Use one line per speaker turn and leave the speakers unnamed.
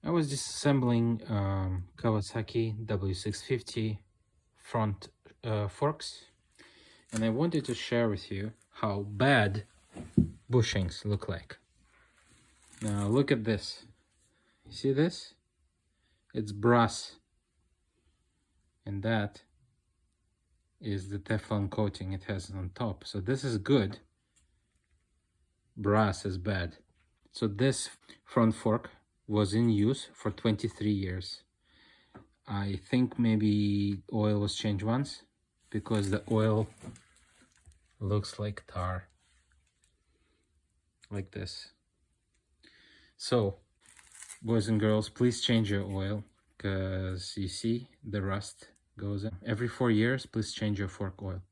I was disassembling Kawasaki W650 front forks, and I wanted to share with you how bad bushings look like. Now look at this. You see this? It's brass, and that is the Teflon coating it has on top. So this is good. Brass is bad. So this front fork was in use for 23 years. I think maybe oil was changed once, because the oil looks like tar, like this. So boys and girls, please change your oil, because you see the rust goes in. Every 4 years, please change your fork oil.